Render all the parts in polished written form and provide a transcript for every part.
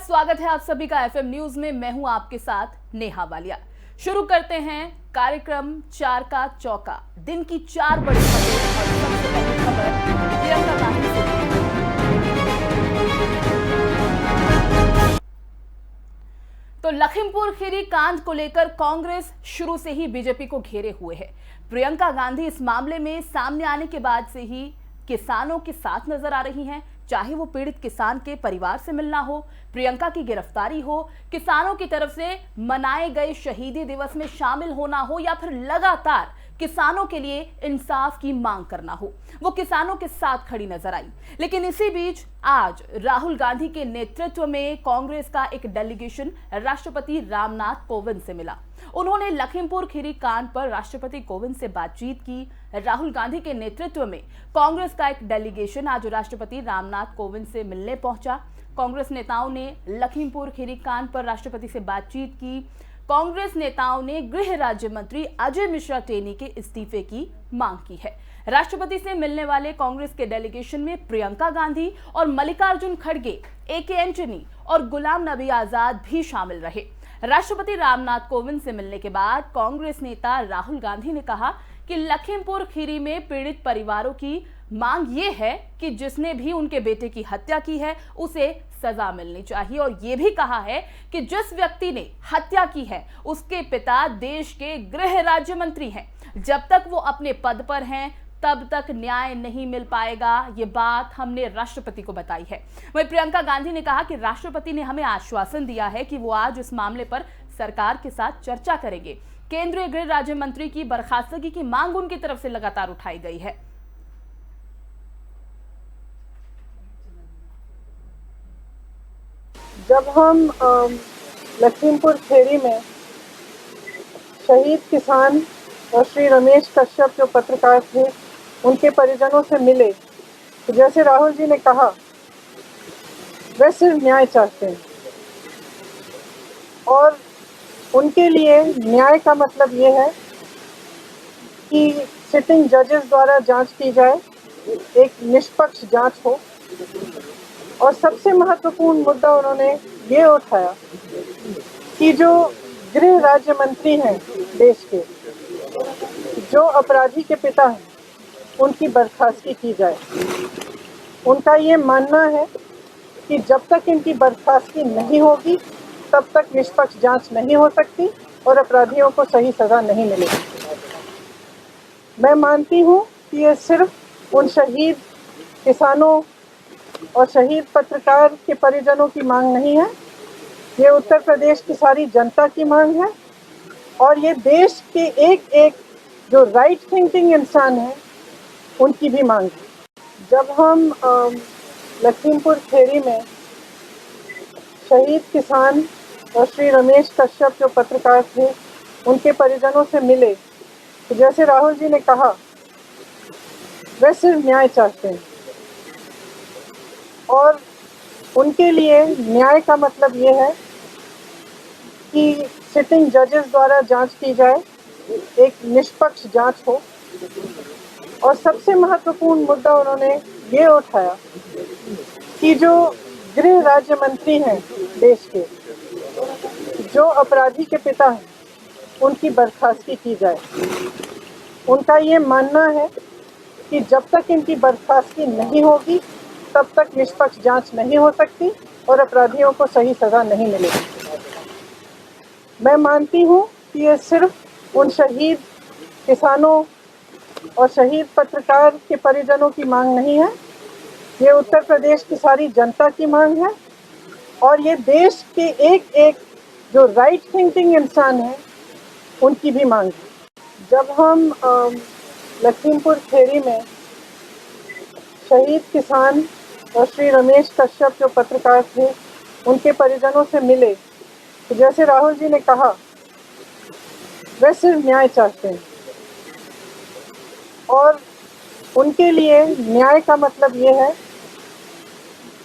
स्वागत है आप सभी का एफएम न्यूज में। मैं हूं आपके साथ नेहा वालिया। शुरू करते हैं कार्यक्रम 4 का चौका। दिन की 4 बड़ी खबरें और सबसे पहली खबर प्रियंका गांधी से। तो लखीमपुर खीरी कांड को लेकर कांग्रेस शुरू से ही बीजेपी को घेरे हुए है। प्रियंका गांधी इस मामले में सामने आने के बाद से ही किसानों के साथ नजर आ रही हैं, चाहे वो पीड़ित किसान के परिवार से मिलना हो, प्रियंका की गिरफ्तारी हो, किसानों की तरफ से मनाए गए शहीदी दिवस में शामिल होना हो या फिर लगातार किसानों के लिए इंसाफ की मांग करना हो, वो किसानों के साथ खड़ी नजर आई। लेकिन इसी बीच आज राहुल गांधी के नेतृत्व में कांग्रेस का एक डेलीगेशन राष्ट्रपति रामनाथ कोविंद से मिला। उन्होंने लखीमपुर खीरी कांड पर राष्ट्रपति कोविंद से बातचीत की। राहुल गांधी के नेतृत्व में कांग्रेस का एक डेलीगेशन आज राष्ट्रपति रामनाथ कोविंद से मिलने पहुंचा। कांग्रेस नेताओं ने लखीमपुर खीरी कांड पर राष्ट्रपति से बातचीत की। कांग्रेस नेताओं ने गृह राज्य मंत्री अजय मिश्रा टेनी के इस्तीफे की मांग की है। राष्ट्रपति से मिलने वाले कांग्रेस के डेलीगेशन में प्रियंका गांधी और मल्लिकार्जुन खड़गे, AK एंटनी और गुलाम नबी आजाद भी शामिल रहे। राष्ट्रपति रामनाथ कोविंद से मिलने के बाद कांग्रेस नेता राहुल गांधी ने कहा कि लखीमपुर खीरी में पीड़ित परिवारों की मांग ये है कि जिसने भी उनके बेटे की हत्या की है उसे सजा मिलनी चाहिए, और ये भी कहा है कि जिस व्यक्ति ने हत्या की है उसके पिता देश के गृह राज्य मंत्री हैं। जब तक वो अपने पद पर हैं तब तक न्याय नहीं मिल पाएगा। ये बात हमने राष्ट्रपति को बताई है। वहीं प्रियंका गांधी ने कहा कि राष्ट्रपति ने हमें आश्वासन दिया है कि वो आज इस मामले पर सरकार के साथ चर्चा करेंगे। केंद्रीय गृह राज्य मंत्री की बर्खास्तगी की मांग उनकी तरफ से लगातार उठाई गई है। जब हम लखीमपुर खीरी में शहीद किसान और श्री रमेश कश्यप जो पत्रकार थे उनके परिजनों से मिले, तो जैसे राहुल जी ने कहा वे सिर्फ न्याय चाहते हैं, और उनके लिए न्याय का मतलब ये है कि सिटिंग जजेस द्वारा जांच की जाए, एक निष्पक्ष जांच हो। और सबसे महत्वपूर्ण मुद्दा उन्होंने ये उठाया कि जो गृह राज्य मंत्री हैं देश के, जो अपराधी के पिता हैं, उनकी बर्खास्तगी की जाए। उनका ये मानना है कि जब तक इनकी बर्खास्तगी नहीं होगी तब तक निष्पक्ष जांच नहीं हो सकती और अपराधियों को सही सजा नहीं मिलेगी। मैं मानती हूँ कि ये सिर्फ उन शहीद किसानों और शहीद पत्रकार के परिजनों की मांग नहीं है, ये उत्तर प्रदेश की सारी जनता की मांग है, और ये देश के एक एक जो राइट थिंकिंग इंसान हैं उनकी भी मांग है। जब हम लखीमपुर खीरी में शहीद किसान और श्री रमेश कश्यप जो पत्रकार थे उनके परिजनों से मिले, तो जैसे राहुल जी ने कहा वे सिर्फ न्याय चाहते हैं, और उनके लिए न्याय का मतलब ये है कि सिटिंग जजेस द्वारा जांच की जाए, एक निष्पक्ष जांच हो। और सबसे महत्वपूर्ण मुद्दा उन्होंने ये उठाया कि जो गृह राज्य मंत्री हैं देश के, जो अपराधी के पिता हैं, उनकी बर्खास्तगी की जाए। उनका ये मानना है कि जब तक इनकी बर्खास्तगी नहीं होगी तब तक निष्पक्ष जांच नहीं हो सकती और अपराधियों को सही सजा नहीं मिलेगी। मैं मानती हूँ कि ये सिर्फ उन शहीद किसानों और शहीद पत्रकार के परिजनों की मांग नहीं है, ये उत्तर प्रदेश की सारी जनता की मांग है, और ये देश के एक एक जो राइट थिंकिंग इंसान हैं उनकी भी मांग है। जब हम लखीमपुर खीरी में शहीद किसान और श्री रमेश कश्यप जो पत्रकार थे उनके परिजनों से मिले, तो जैसे राहुल जी ने कहा वे सिर्फ न्याय चाहते हैं, और उनके लिए न्याय का मतलब ये है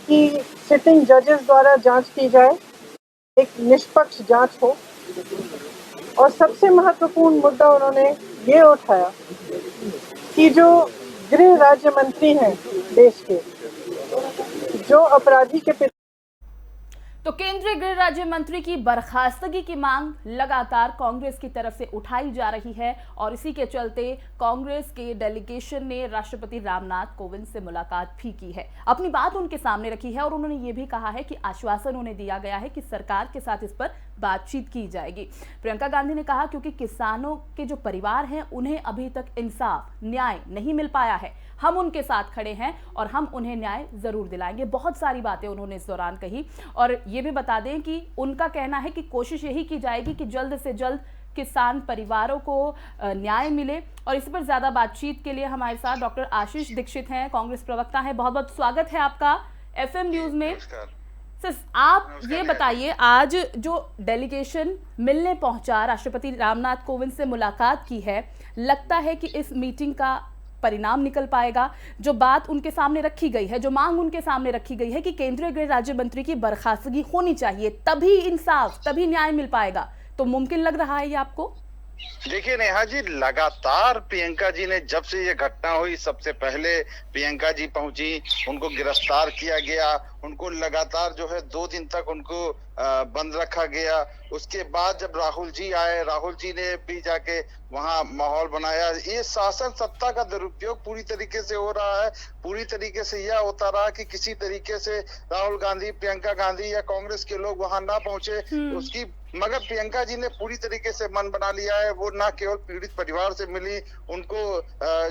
कि सिटिंग जजेस द्वारा जांच की जाए, एक निष्पक्ष जांच हो। और सबसे महत्वपूर्ण मुद्दा उन्होंने ये उठाया कि जो गृह राज्य मंत्री हैं देश के, जो अपराधी के पिता तो केंद्रीय गृह राज्य मंत्री की बर्खास्तगी की मांग लगातार कांग्रेस की तरफ से उठाई जा रही है और इसी के चलते कांग्रेस के डेलीगेशन ने राष्ट्रपति रामनाथ कोविंद से मुलाकात भी की है, अपनी बात उनके सामने रखी है और उन्होंने ये भी कहा है कि आश्वासन उन्हें दिया गया है कि सरकार के साथ इस पर बातचीत की जाएगी। प्रियंका गांधी ने कहा क्योंकि किसानों के जो परिवार हैं उन्हें अभी तक इंसाफ, न्याय नहीं मिल पाया है, हम उनके साथ खड़े हैं और हम उन्हें न्याय जरूर दिलाएंगे। बहुत सारी बातें उन्होंने इस दौरान कही और ये भी बता दें कि उनका कहना है कि कोशिश यही की जाएगी कि जल्द से जल्द किसान परिवारों को न्याय मिले। और इस पर ज्यादा बातचीत के लिए हमारे साथ डॉक्टर आशीष दीक्षित हैं, कांग्रेस प्रवक्ता हैं। बहुत बहुत स्वागत है आपका FM न्यूज में। सर, आप ये बताइए, आज जो डेलीगेशन मिलने पहुंचा, राष्ट्रपति रामनाथ कोविंद से मुलाकात की है, लगता है कि इस मीटिंग का परिणाम निकल पाएगा? जो बात उनके सामने रखी गई है, जो मांग उनके सामने रखी गई है कि केंद्रीय गृह राज्य मंत्री की बर्खास्तगी होनी चाहिए, तभी इंसाफ, तभी न्याय मिल पाएगा, तो मुमकिन लग रहा है ये आपको? देखिए नेहा जी, लगातार प्रियंका जी ने, जब से ये घटना हुई सबसे पहले प्रियंका जी पहुंची, उनको गिरफ्तार किया गया, उनको लगातार जो है 2 दिन तक उनको बंद रखा गया। उसके बाद जब राहुल जी आए, राहुल जी ने भी जाके वहां माहौल बनाया। ये शासन सत्ता का दुरुपयोग पूरी तरीके से हो रहा है। पूरी तरीके से यह होता रहा कि किसी तरीके से राहुल गांधी, प्रियंका गांधी या कांग्रेस के लोग वहां ना पहुंचे उसकी, मगर प्रियंका जी ने पूरी तरीके से मन बना लिया है। वो ना केवल पीड़ित परिवार से मिली, उनको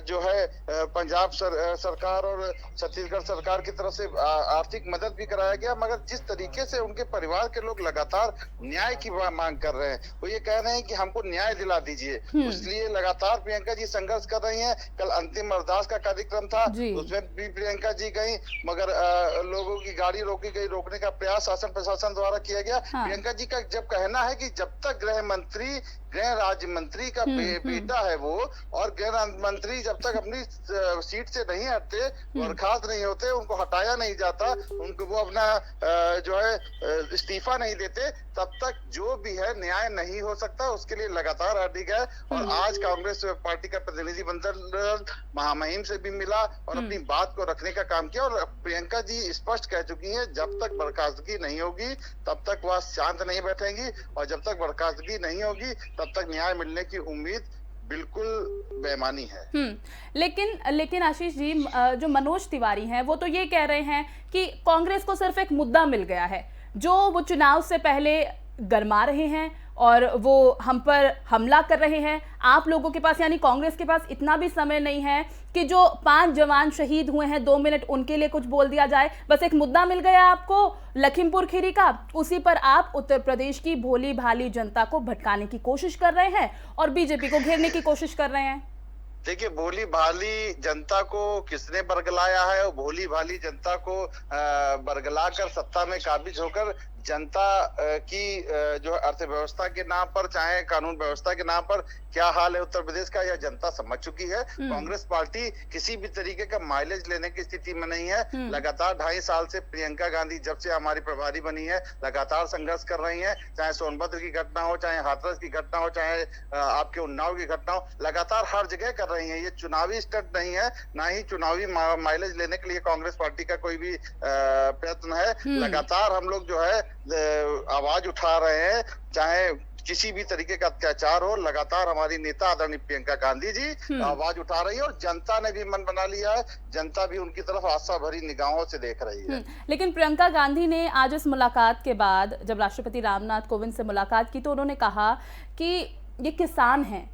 जो है पंजाब सरकार और छत्तीसगढ़ सरकार की तरफ से आर्थिक मदद भी कराया गया, मगर जिस तरीके से उनके परिवार के लोग लगातार न्याय की मांग कर रहे हैं, वो ये कह रहे हैं कि हमको न्याय दिला दीजिए, इसलिए लगातार प्रियंका जी संघर्ष कर रही हैं। कल अंतिम अरदास का कार्यक्रम था, उसमें भी प्रियंका जी गई, मगर लोगों की गाड़ी रोकी गई, रोकने का प्रयास शासन प्रशासन द्वारा किया गया। प्रियंका जी का जब कहना है कि जब तक गृह राज्य मंत्री का बेटा है वो, और गृह मंत्री जब तक अपनी सीट से नहीं हटते, बर्खास्त नहीं होते, उनको हटाया नहीं जाता, उनको वो अपना जो है इस्तीफा नहीं देते, तब तक जो भी है न्याय नहीं हो सकता। उसके लिए लगातार अडिग है और आज कांग्रेस पार्टी का प्रतिनिधि मंडल महामहिम से भी मिला और अपनी बात को रखने का काम किया। और प्रियंका जी स्पष्ट कह चुकी है, जब तक बर्खास्तगी नहीं होगी तब तक वह शांत नहीं बैठेंगी, और जब तक बर्खास्तगी नहीं होगी तब तक न्याय मिलने की उम्मीद बिल्कुल बेमानी है। लेकिन आशीष जी, जो मनोज तिवारी हैं वो तो ये कह रहे हैं कि कांग्रेस को सिर्फ एक मुद्दा मिल गया है, जो वो चुनाव से पहले गरमा रहे हैं और वो हम पर हमला कर रहे हैं। आप लोगों के पास, यानी कांग्रेस के पास इतना भी समय नहीं है कि जो 5 जवान शहीद हुए हैं 2 मिनट उनके लिए कुछ बोल दिया जाए। बस एक मुद्दा मिल गया आपको लखीमपुर खीरी का, उसी पर आप उत्तर प्रदेश की भोली भाली जनता को भटकाने की कोशिश कर रहे हैं और बीजेपी को घेरने की कोशिश कर रहे हैं। देखिए, भोली भाली जनता को किसने बरगलाया है? भोली भाली जनता को बरगलाकर सत्ता में काबिज होकर जनता की जो अर्थव्यवस्था के नाम पर, चाहे कानून व्यवस्था के नाम पर क्या हाल है उत्तर प्रदेश का, यह जनता समझ चुकी है। कांग्रेस पार्टी किसी भी तरीके का माइलेज लेने की स्थिति में नहीं है। लगातार 2.5 साल से प्रियंका गांधी जब से हमारी प्रभारी बनी है, लगातार संघर्ष कर रही हैं। चाहे सोनभद्र की घटना हो, चाहे हाथरस की घटना हो, चाहे आपके उन्नाव की घटना हो, लगातार हर जगह कर रही है। ये चुनावी स्टंट नहीं है, ना ही चुनावी माइलेज लेने के लिए कांग्रेस पार्टी का कोई भी प्रयत्न है। लगातार हम लोग जो है आवाज उठा रहे हैं, चाहे किसी भी तरीके का अत्याचार हो। लगातार हमारी नेता आदरणीय प्रियंका गांधी जी आवाज उठा रही है और जनता ने भी मन बना लिया है। जनता भी उनकी तरफ आशा भरी निगाहों से देख रही है। लेकिन प्रियंका गांधी ने आज इस मुलाकात के बाद, जब राष्ट्रपति रामनाथ कोविंद से मुलाकात की, तो उन्होंने कहा कि ये किसान हैं,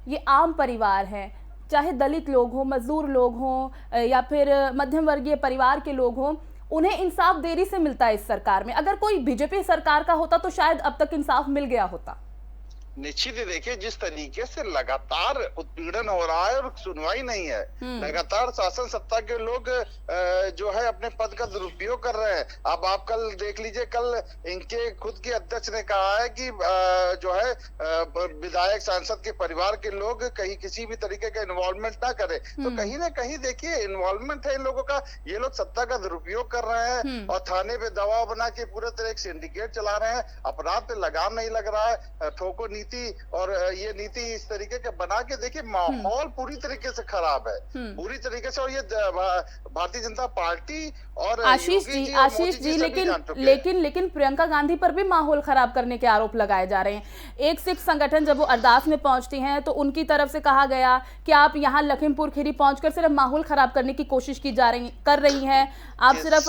ये आम परिवार हैं, चाहे दलित लोग हों, मजदूर लोग हों या फिर मध्यम वर्गीय परिवार के लोग हों, उन्हें इंसाफ देरी से मिलता है इस सरकार में। अगर कोई बीजेपी सरकार का होता तो शायद अब तक इंसाफ मिल गया होता। निश्चित ही देखिए, जिस तरीके से लगातार उत्पीड़न हो रहा है और सुनवाई नहीं है, लगातार शासन सत्ता के लोग जो है अपने पद का दुरुपयोग कर रहे हैं। अब आप कल देख लीजिए, कल इनके खुद के अध्यक्ष ने कहा है कि जो है विधायक सांसद के परिवार के लोग कहीं किसी भी तरीके का इन्वॉल्वमेंट ना करें। तो कहीं ना कहीं देखिए इन्वॉल्वमेंट है इन लोगों का। ये लोग सत्ता का दुरुपयोग कर रहे हैं और थाने पे दबाव बना के पूरे तरह एक सिंडिकेट चला रहे हैं। अपराध पे लगाम नहीं लग रहा है, ठोको नीति और ये नीति इस तरीके के बना के देखिए माहौल पूरी तरीके से खराब है, पूरी तरीके से। और ये भारतीय जनता पार्टी और आशीष जी लेकिन प्रियंका गांधी पर भी माहौल खराब करने के आरोप लगाए जा रहे हैं। एक सिख संगठन जब वो अरदास में पहुंचती हैं तो उनकी तरफ से कहा गया कि आप यहाँ लखीमपुर खीरी पहुंचकर सिर्फ माहौल खराब करने की कोशिश कर रही हैं। आप सिर्फ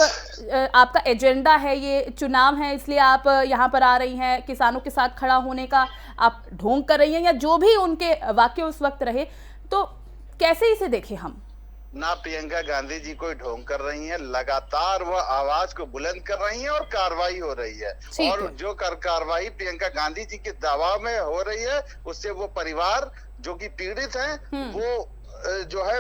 आपका एजेंडा है, ये चुनाव है, इसलिए आप यहाँ पर आ रही हैं, किसानों के साथ खड़ा होने का आप ढोंग कर रही हैं, या जो भी उनके वाक्य उस वक्त रहे। तो कैसे इसे देखें हम? ना प्रियंका गांधी जी कोई ढोंग कर रही हैं, लगातार वो आवाज को बुलंद कर रही हैं और कार्रवाई हो रही है। और जो कार्रवाई प्रियंका गांधी जी के दबाव में हो रही है, उससे वो परिवार जो कि पीड़ित हैं वो जो है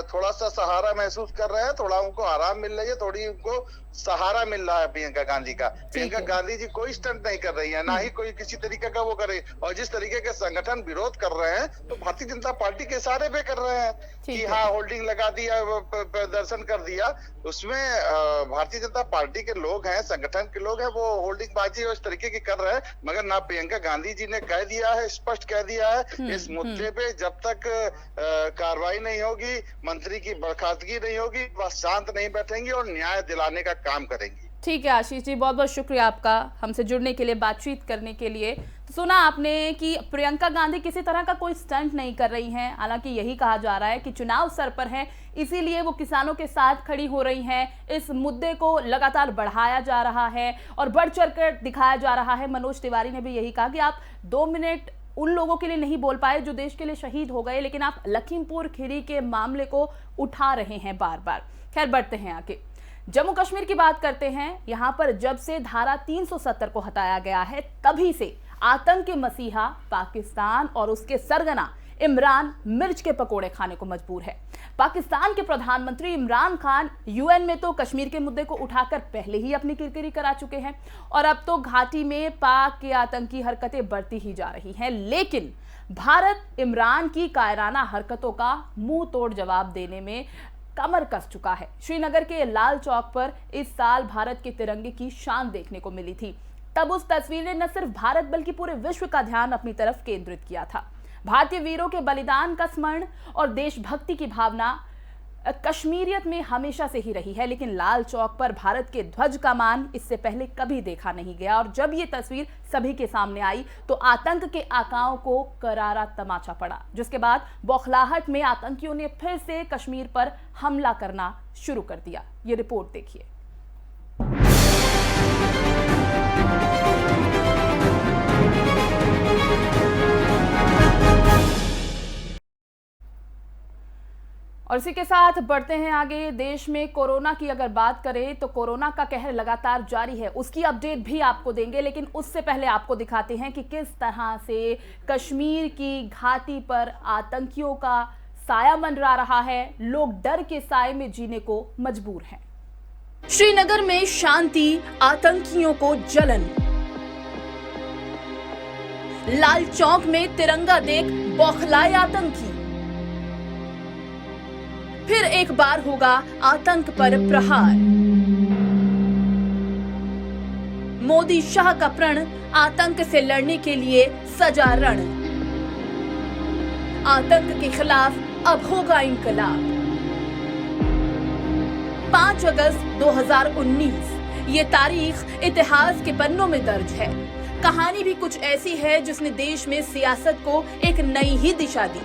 थोड़ा सा सहारा महसूस कर रहे हैं, थोड़ा उनको आराम मिल रही है, थोड़ी उनको सहारा मिल रहा है प्रियंका गांधी का। प्रियंका गांधी जी कोई स्टंट नहीं कर रही है, ना ही कोई किसी तरीके का वो करे। और जिस तरीके के संगठन विरोध कर रहे हैं तो भारतीय जनता पार्टी के इशारे पे कर रहे हैं कि हाँ होल्डिंग लगा दिया, प्रदर्शन कर दिया। उसमें भारतीय जनता पार्टी के लोग हैं, संगठन के लोग हैं, वो होल्डिंग बाजी इस तरीके की कर रहे हैं। मगर ना प्रियंका गांधी जी ने कह दिया है, स्पष्ट कह दिया है, इस मुद्दे पे जब तक कार्रवाई नहीं होगी, मंत्री की बर्खास्तगी नहीं होगी, वह शांत नहीं बैठेंगी और न्याय दिलाने का काम करेंगी। ठीक है आशीष जी, बहुत बहुत शुक्रिया आपका हमसे जुड़ने के लिए, बातचीत करने के लिए। तो सुना आपने कि प्रियंका गांधी किसी तरह का कोई स्टंट नहीं कर रही हैं। हालांकि यही कहा जा रहा है कि चुनाव सर पर है, इसीलिए वो किसानों के साथ खड़ी हो रही हैं। इस मुद्दे को लगातार बढ़ाया जा रहा है और बढ़ चढ़कर दिखाया जा रहा है। मनोज तिवारी ने भी यही कहा कि आप 2 मिनट उन लोगों के लिए नहीं बोल पाए जो देश के लिए शहीद हो गए, लेकिन आप लखीमपुर खीरी के मामले को उठा रहे हैं बार बार। खैर बढ़ते हैं आगे, जम्मू कश्मीर की बात करते हैं। यहां पर जब से धारा 370 को हटाया गया है, तभी से आतंक के मसीहा पाकिस्तान और उसके सरगना इमरान मिर्च के पकोड़े खाने को मजबूर है। पाकिस्तान के प्रधानमंत्री इमरान खान यूएन में तो कश्मीर के मुद्दे को उठाकर पहले ही अपनी किरकिरी करा चुके हैं और अब तो घाटी में पाक की आतंकी हरकतें बढ़ती ही जा रही हैं। लेकिन भारत इमरान की कायराना हरकतों का मुंह तोड़ जवाब देने में कमर कस चुका है। श्रीनगर के लाल चौक पर इस साल भारत के तिरंगे की शान देखने को मिली थी। तब उस तस्वीर ने न सिर्फ भारत बल्कि पूरे विश्व का ध्यान अपनी तरफ केंद्रित किया था। भारतीय वीरों के बलिदान का स्मरण और देशभक्ति की भावना कश्मीरियत में हमेशा से ही रही है, लेकिन लाल चौक पर भारत के ध्वज का मान इससे पहले कभी देखा नहीं गया। और जब ये तस्वीर सभी के सामने आई तो आतंक के आकाओं को करारा तमाचा पड़ा, जिसके बाद बौखलाहट में आतंकियों ने फिर से कश्मीर पर हमला करना शुरू कर दिया। ये रिपोर्ट देखिए। और इसी के साथ बढ़ते हैं आगे। देश में कोरोना की अगर बात करें तो कोरोना का कहर लगातार जारी है, उसकी अपडेट भी आपको देंगे। लेकिन उससे पहले आपको दिखाते हैं कि किस तरह से कश्मीर की घाटी पर आतंकियों का साया मंडरा रहा है। लोग डर के साए में जीने को मजबूर हैं। श्रीनगर में शांति, आतंकियों को जलन। लाल चौक में तिरंगा देख बौखलाए आतंकी। फिर एक बार होगा आतंक पर प्रहार। मोदी शाह का प्रण, आतंक से लड़ने के लिए सजा रण। आतंक के खिलाफ अब होगा इंकलाब। 5 अगस्त 2019 ये तारीख इतिहास के पन्नों में दर्ज है। कहानी भी कुछ ऐसी है जिसने देश में सियासत को एक नई ही दिशा दी,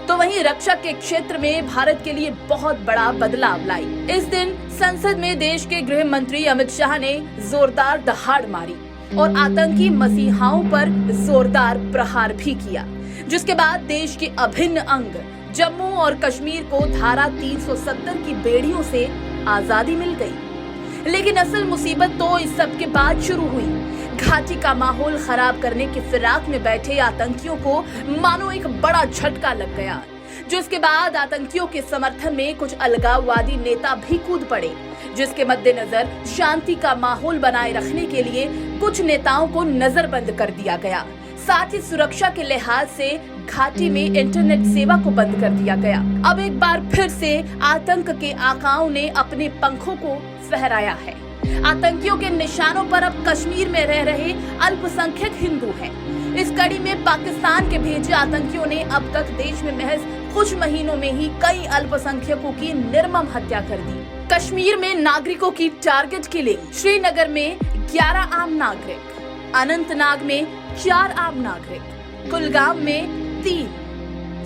तो वहीं रक्षा के क्षेत्र में भारत के लिए बहुत बड़ा बदलाव लाई। इस दिन संसद में देश के गृह मंत्री अमित शाह ने जोरदार दहाड़ मारी और आतंकी मसीहाओं पर जोरदार प्रहार भी किया, जिसके बाद देश के अभिन्न अंग जम्मू और कश्मीर को धारा 370 की बेड़ियों से आजादी मिल गई। लेकिन असल मुसीबत तो इस सब के बाद शुरू हुई। घाटी का माहौल खराब करने की फिराक में बैठे आतंकियों को मानो एक बड़ा झटका लग गया, जिसके बाद आतंकियों के समर्थन में कुछ अलगाववादी नेता भी कूद पड़े, जिसके मद्देनजर शांति का माहौल बनाए रखने के लिए कुछ नेताओं को नजरबंद कर दिया गया। साथ ही सुरक्षा के लिहाज से घाटी में इंटरनेट सेवा को बंद कर दिया गया। अब एक बार फिर से आतंक के आकाओं ने अपने पंखों को फहराया है। आतंकियों के निशानों पर अब कश्मीर में रह रहे अल्पसंख्यक हिंदू हैं। इस कड़ी में पाकिस्तान के भेजे आतंकियों ने अब तक देश में महज कुछ महीनों में ही कई अल्पसंख्यकों की निर्मम हत्या कर दी। कश्मीर में नागरिकों की टारगेट किलिंग, श्रीनगर में 11 आम नागरिक, अनंतनाग में 4 आम नागरिक, कुलगाम में 3,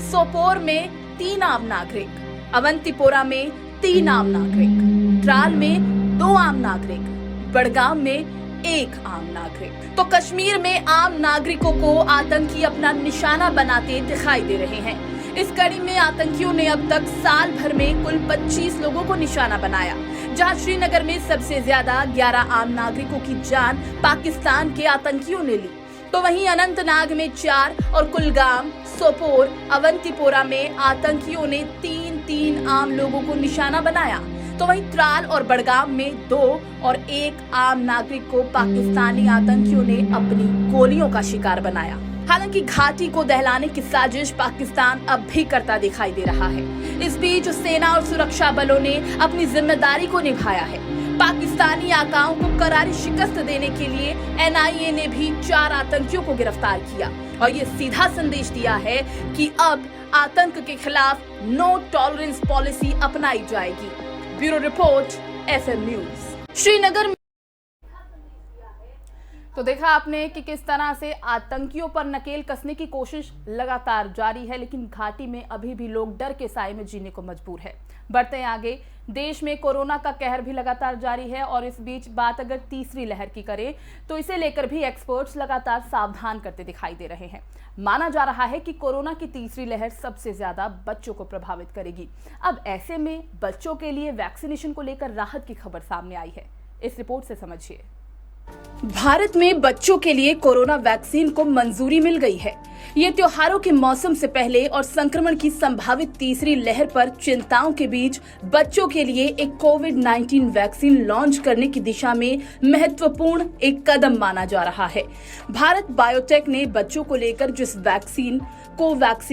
सोपोर में 3 आम नागरिक, अवंतीपोरा में 3 आम नागरिक, ट्राल में 2 आम नागरिक, बड़गाम में 1 आम नागरिक। तो कश्मीर में आम नागरिकों को आतंकी अपना निशाना बनाते दिखाई दे रहे हैं। इस कड़ी में आतंकियों ने अब तक साल भर में कुल 25 लोगों को निशाना बनाया, जहां श्रीनगर में सबसे ज्यादा 11 आम नागरिकों की जान पाकिस्तान के आतंकियों ने ली, तो वहीं अनंतनाग में 4 और कुलगाम, सोपोर, अवंतीपोरा में आतंकियों ने 3 आम लोगों को निशाना बनाया। तो वहीं त्राल और बड़गाम में 2 और 1 आम नागरिक को पाकिस्तानी आतंकियों ने अपनी गोलियों का शिकार बनाया। हालांकि घाटी को दहलाने की साजिश पाकिस्तान अब भी करता दिखाई दे रहा है। इस बीच सेना और सुरक्षा बलों ने अपनी जिम्मेदारी को निभाया है। पाकिस्तानी आकाओं को करारी शिकस्त देने के लिए NIA ने भी 4 आतंकियों को गिरफ्तार किया और ये सीधा संदेश दिया है कि अब आतंक के खिलाफ नो टॉलरेंस पॉलिसी अपनाई जाएगी। Bureau report, FM news. Srinagar. तो देखा आपने कि किस तरह से आतंकियों पर नकेल कसने की कोशिश लगातार जारी है, लेकिन घाटी में अभी भी लोग डर के साए में जीने को मजबूर है। बढ़ते आगे, देश में कोरोना का कहर भी लगातार जारी है और इस बीच बात अगर तीसरी लहर की करें तो इसे लेकर भी एक्सपर्ट्स लगातार सावधान करते दिखाई दे रहे हैं। माना जा रहा है कि कोरोना की तीसरी लहर सबसे ज्यादा बच्चों को प्रभावित करेगी। अब ऐसे में बच्चों के लिए वैक्सीनेशन को लेकर राहत की खबर सामने आई है। इस रिपोर्ट से समझिए। भारत में बच्चों के लिए कोरोना वैक्सीन को मंजूरी मिल गई है। ये त्योहारों के मौसम से पहले और संक्रमण की संभावित तीसरी लहर पर चिंताओं के बीच बच्चों के लिए एक कोविड-19 वैक्सीन लॉन्च करने की दिशा में महत्वपूर्ण एक कदम माना जा रहा है। भारत बायोटेक ने बच्चों को लेकर जिस वैक्सीन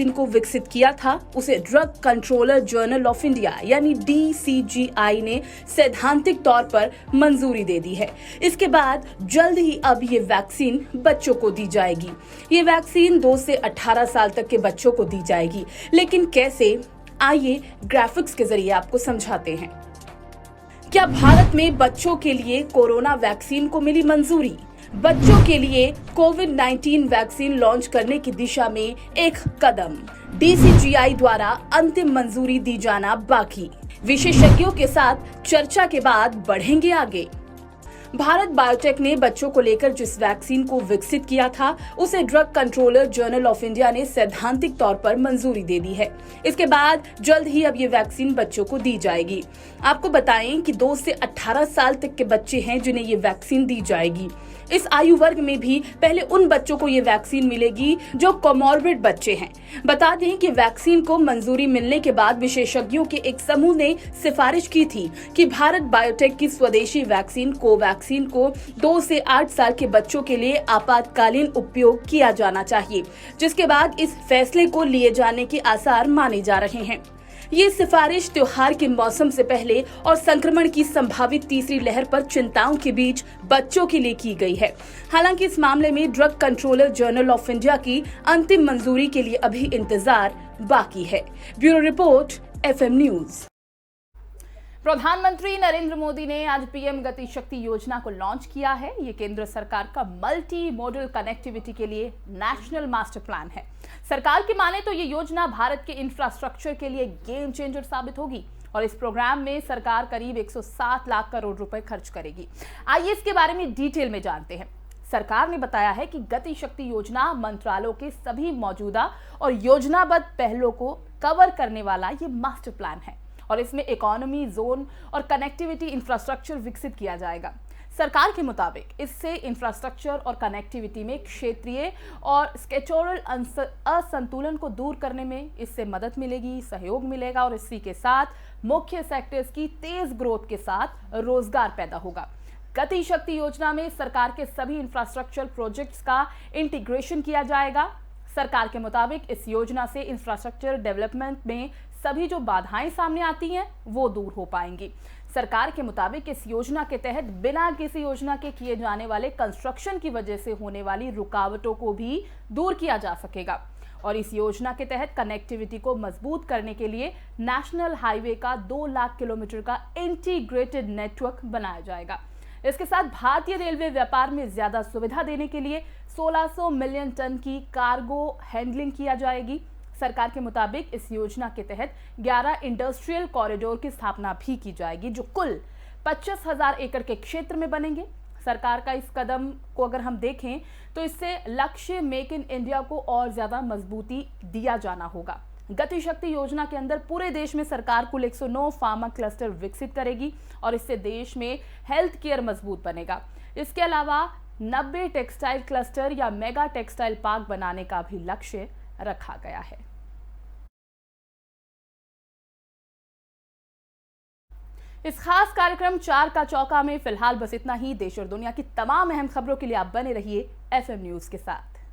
को विकसित किया था, उसे drug controller journal of India यानी DCGI ने सैद्धांतिक तौर पर मंजूरी दे दी है। इसके बाद जल्द ही अब ये वैक्सीन बच्चों को दी जाएगी। ये वैक्सीन 2 से 18 साल तक के बच्चों को दी जाएगी, लेकिन कैसे, आइए ग्राफिक्स के जरिए आपको समझाते हैं। क्या भारत में बच्चों के लिए कोरोना वैक्सीन को मिली मंजूरी? बच्चों के लिए कोविड-19 वैक्सीन लॉन्च करने की दिशा में एक कदम। DCGI द्वारा अंतिम मंजूरी दी जाना बाकी। विशेषज्ञों के साथ चर्चा के बाद बढ़ेंगे आगे। भारत बायोटेक ने बच्चों को लेकर जिस वैक्सीन को विकसित किया था, उसे drug controller journal of India ने सैद्धांतिक तौर पर मंजूरी दे दी है। इसके बाद जल्द ही अब ये वैक्सीन बच्चों को दी जाएगी। आपको बताएं कि 2 से 18 साल तक के बच्चे हैं जिन्हें ये वैक्सीन दी जाएगी। इस आयु वर्ग में भी पहले उन बच्चों को ये वैक्सीन मिलेगी जो कोमॉर्बिड बच्चे हैं। बता दें कि वैक्सीन को मंजूरी मिलने के बाद विशेषज्ञों के एक समूह ने सिफारिश की थी कि भारत बायोटेक की स्वदेशी वैक्सीन कोवैक्सीन को 2 से 8 साल के बच्चों के लिए आपातकालीन उपयोग किया जाना चाहिए, जिसके बाद इस फैसले को लिए जाने के आसार माने जा रहे हैं। ये सिफारिश त्योहार के मौसम से पहले और संक्रमण की संभावित तीसरी लहर पर चिंताओं के बीच बच्चों के लिए की गई है। हालांकि इस मामले में drug controller journal of India की अंतिम मंजूरी के लिए अभी इंतजार बाकी है। Bureau report, FM news. प्रधानमंत्री नरेंद्र मोदी ने आज PM गति शक्ति योजना को लॉन्च किया है। ये केंद्र सरकार का मल्टी मॉडल कनेक्टिविटी के लिए नेशनल मास्टर प्लान है। सरकार की माने तो ये योजना भारत के इंफ्रास्ट्रक्चर के लिए गेम चेंजर साबित होगी और इस प्रोग्राम में सरकार करीब 107 लाख करोड़ रुपए खर्च करेगी। आइए इसके बारे में डिटेल में जानते हैं। सरकार ने बताया है कि गति शक्ति योजना मंत्रालयों के सभी मौजूदा और योजनाबद्ध पहलों को कवर करने वाला ये मास्टर प्लान है और इसमें इकोनॉमी जोन और कनेक्टिविटी इंफ्रास्ट्रक्चर विकसित किया जाएगा। सरकार के मुताबिक इससे इंफ्रास्ट्रक्चर और कनेक्टिविटी में क्षेत्रीय और सेक्टोरल असंतुलन को दूर करने में इससे मदद मिलेगी, सहयोग मिलेगा और इसी के साथ मुख्य सेक्टर्स की तेज ग्रोथ के साथ रोजगार पैदा होगा। गति शक्ति योजना में सरकार के सभी इंफ्रास्ट्रक्चर प्रोजेक्ट्स का इंटीग्रेशन किया जाएगा। सरकार के मुताबिक इस योजना से इंफ्रास्ट्रक्चर डेवलपमेंट में सभी जो बाधाएं सामने आती हैं वो दूर हो पाएंगी। सरकार के मुताबिक इस योजना के तहत बिना किसी योजना के किए जाने वाले कंस्ट्रक्शन की वजह से होने वाली रुकावटों को भी दूर किया जा सकेगा और इस योजना के तहत कनेक्टिविटी को मजबूत करने के लिए नेशनल हाईवे का 2 लाख किलोमीटर का इंटीग्रेटेड नेटवर्क बनाया जाएगा। इसके साथ भारतीय रेलवे व्यापार में ज्यादा सुविधा देने के लिए 1600 मिलियन टन की कार्गो हैंडलिंग किया जाएगी। सरकार के मुताबिक इस योजना के तहत 11 इंडस्ट्रियल कॉरिडोर की स्थापना भी की जाएगी जो कुल 25,000 एकड़ के क्षेत्र में बनेंगे। सरकार का इस कदम को अगर हम देखें तो इससे लक्ष्य मेक इन इंडिया को और ज्यादा मजबूती दिया जाना होगा। गति शक्ति योजना के अंदर पूरे देश में सरकार कुल 109 फार्मा क्लस्टर विकसित करेगी और इससे देश में हेल्थ केयर मजबूत बनेगा। इसके अलावा 90 टेक्सटाइल क्लस्टर या मेगा टेक्सटाइल पार्क बनाने का भी लक्ष्य रखा गया है। इस खास कार्यक्रम 4 का चौका में फिलहाल बस इतना ही। देश और दुनिया की तमाम अहम खबरों के लिए आप बने रहिए FM न्यूज के साथ।